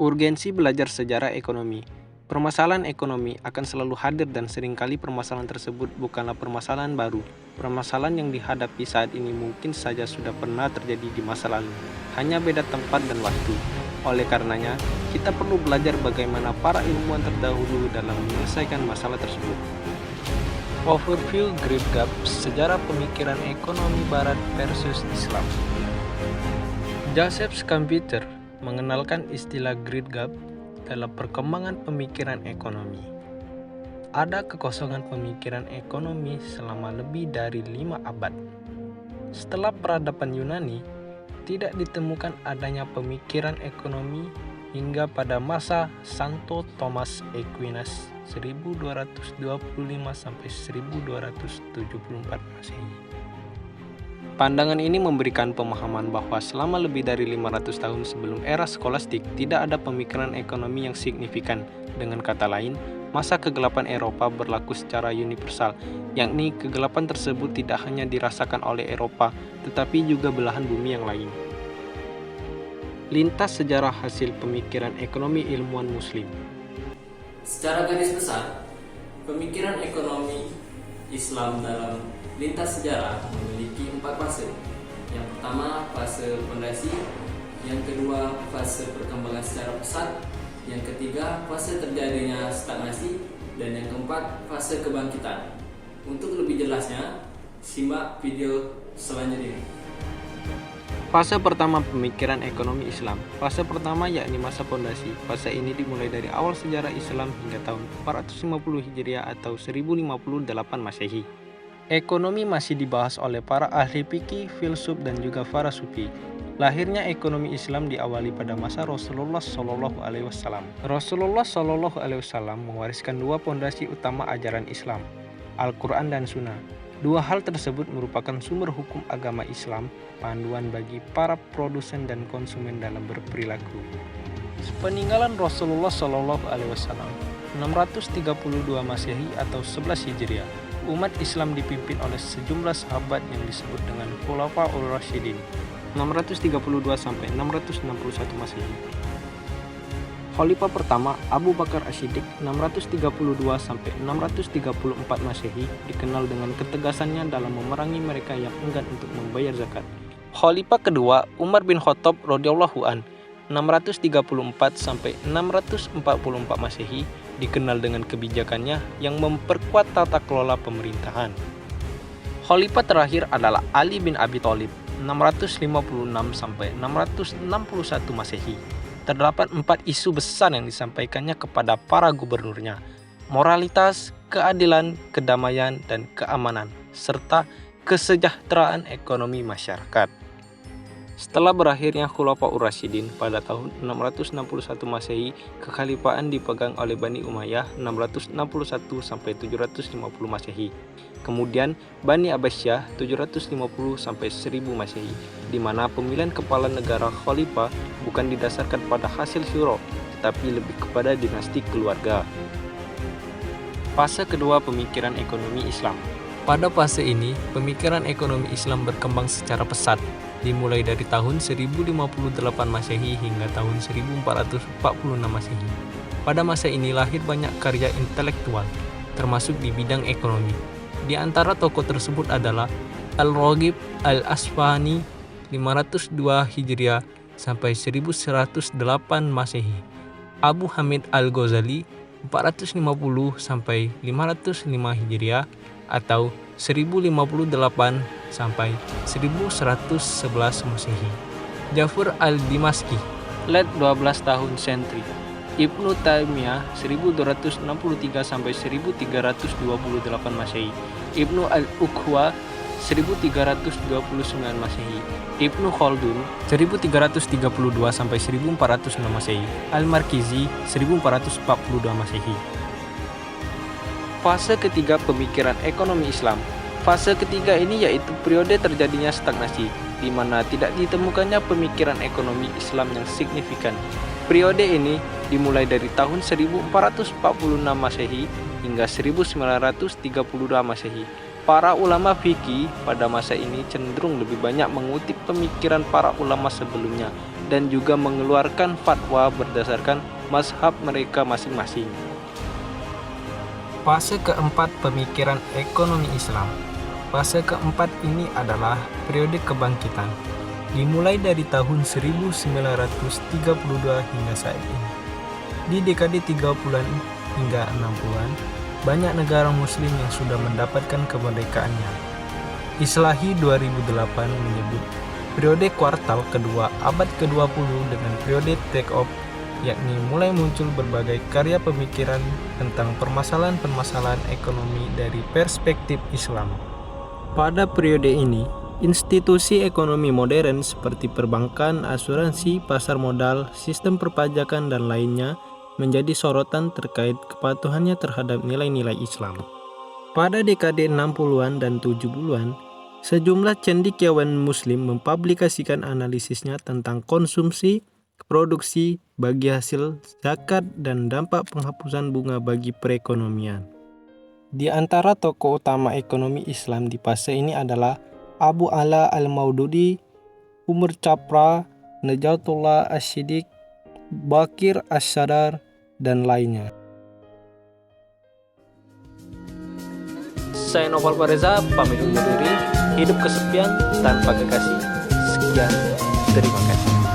Urgensi belajar sejarah ekonomi. Permasalahan ekonomi akan selalu hadir dan seringkali permasalahan tersebut bukanlah permasalahan baru. Permasalahan yang dihadapi saat ini mungkin saja sudah pernah terjadi di masa lalu, hanya beda tempat dan waktu. Oleh karenanya, kita perlu belajar bagaimana para ilmuwan terdahulu dalam menyelesaikan masalah tersebut. Overview Great Gap, sejarah pemikiran ekonomi Barat versus Islam. Joseph Schumpeter mengenalkan istilah Great Gap dalam perkembangan pemikiran ekonomi. Ada kekosongan pemikiran ekonomi selama lebih dari 5 abad. Setelah peradaban Yunani, tidak ditemukan adanya pemikiran ekonomi hingga pada masa Santo Thomas Aquinas 1225–1274 Masehi. Pandangan ini memberikan pemahaman bahwa selama lebih dari 500 tahun sebelum era skolastik tidak ada pemikiran ekonomi yang signifikan. Dengan kata lain, masa kegelapan Eropa berlaku secara universal, yakni kegelapan tersebut tidak hanya dirasakan oleh Eropa, tetapi juga belahan bumi yang lain. Lintas sejarah hasil pemikiran ekonomi ilmuwan Muslim. Secara garis besar, pemikiran ekonomi Islam dalam lintas sejarah memiliki 4 fase. Yang pertama, fase fondasi. Yang kedua, fase perkembangan secara pesat. Yang ketiga, fase terjadinya stagnasi. Dan yang keempat, fase kebangkitan. Untuk lebih jelasnya, simak video selanjutnya. Fase pertama pemikiran ekonomi Islam. Fase pertama yakni masa fondasi. Fase ini dimulai dari awal sejarah Islam hingga tahun 450 Hijriah atau 1058 Masehi. Ekonomi masih dibahas oleh para ahli fikih, filsuf, dan juga para sufi. Lahirnya ekonomi Islam diawali pada masa Rasulullah SAW. Rasulullah SAW mewariskan 2 pondasi utama ajaran Islam, Al-Quran dan Sunnah. 2 hal tersebut merupakan sumber hukum agama Islam, panduan bagi para produsen dan konsumen dalam berperilaku. Peninggalan Rasulullah SAW 632 Masehi atau 11 Hijriah. Umat Islam dipimpin oleh sejumlah sahabat yang disebut dengan Khulafaur Rasyidin 632–661 Masehi. Khalifah pertama Abu Bakar As-Siddiq 632–634 Masehi dikenal dengan ketegasannya dalam memerangi mereka yang enggan untuk membayar zakat. Khalifah kedua Umar bin Khattab radhiyallahu an 634–644 Masehi dikenal dengan kebijakannya yang memperkuat tata kelola pemerintahan. Khalifah terakhir adalah Ali bin Abi Thalib 656–661 Masehi. Terdapat 4 isu besar yang disampaikannya kepada para gubernurnya: moralitas, keadilan, kedamaian, dan keamanan, serta kesejahteraan ekonomi masyarakat. Setelah berakhirnya Khulafaur Rasyidin pada tahun 661 Masehi, kekhalifahan dipegang oleh Bani Umayyah 661–750 Masehi. Kemudian Bani Abbasiyah 750–1000 Masehi, di mana pemilihan kepala negara khalifah bukan didasarkan pada hasil syuro, tetapi lebih kepada dinasti keluarga. Fase kedua pemikiran ekonomi Islam. Pada fase ini, pemikiran ekonomi Islam berkembang secara pesat, dimulai dari tahun 1058 Masehi hingga tahun 1446 Masehi. Pada masa ini lahir banyak karya intelektual, termasuk di bidang ekonomi. Di antara tokoh tersebut adalah Al-Raghib Al-Asfahani 502 Hijriah sampai 1108 Masehi, Abu Hamid Al-Ghazali 450 sampai 505 Hijriah atau 1058 sampai 1111 Masehi, Jafar al-Dimashqi late 12 tahun sentri, Ibnu Taimiyah 1263 sampai 1328 Masehi, Ibnu al-Ukhwa 1329 Masehi, Ibnu Khaldun 1332 sampai 1406 Masehi, Al-Markizi 1442 Masehi. Fase ketiga pemikiran ekonomi Islam. Fase ketiga ini yaitu periode terjadinya stagnasi, di mana tidak ditemukannya pemikiran ekonomi Islam yang signifikan. Periode ini dimulai dari tahun 1446 Masehi hingga 1932 Masehi. Para ulama fikih pada masa ini cenderung lebih banyak mengutip pemikiran para ulama sebelumnya, dan juga mengeluarkan fatwa berdasarkan mazhab mereka masing-masing. Fase keempat pemikiran ekonomi Islam. Fase keempat ini adalah periode kebangkitan, dimulai dari tahun 1932 hingga saat ini. Di dekade 30-an hingga 60-an, banyak negara muslim yang sudah mendapatkan kemerdekaannya. Islahi 2008 menyebut periode kuartal kedua abad ke-20 dengan periode take-off, yakni mulai muncul berbagai karya pemikiran tentang permasalahan-permasalahan ekonomi dari perspektif Islam. Pada periode ini, institusi ekonomi modern seperti perbankan, asuransi, pasar modal, sistem perpajakan, dan lainnya menjadi sorotan terkait kepatuhannya terhadap nilai-nilai Islam. Pada dekade 60-an dan 70-an, sejumlah cendekiawan muslim mempublikasikan analisisnya tentang konsumsi, produksi, bagi hasil, zakat, dan dampak penghapusan bunga bagi perekonomian. Di antara tokoh utama ekonomi Islam di fase ini adalah Abu Ala al-Maududi, Umar Chapra, Najatullah Asy-Syidik, Bakir As-Sadar, dan lainnya. Saya Noval Pareza, pamit undur diri. Hidup kesepian tanpa kekasih. Sekian, terima kasih.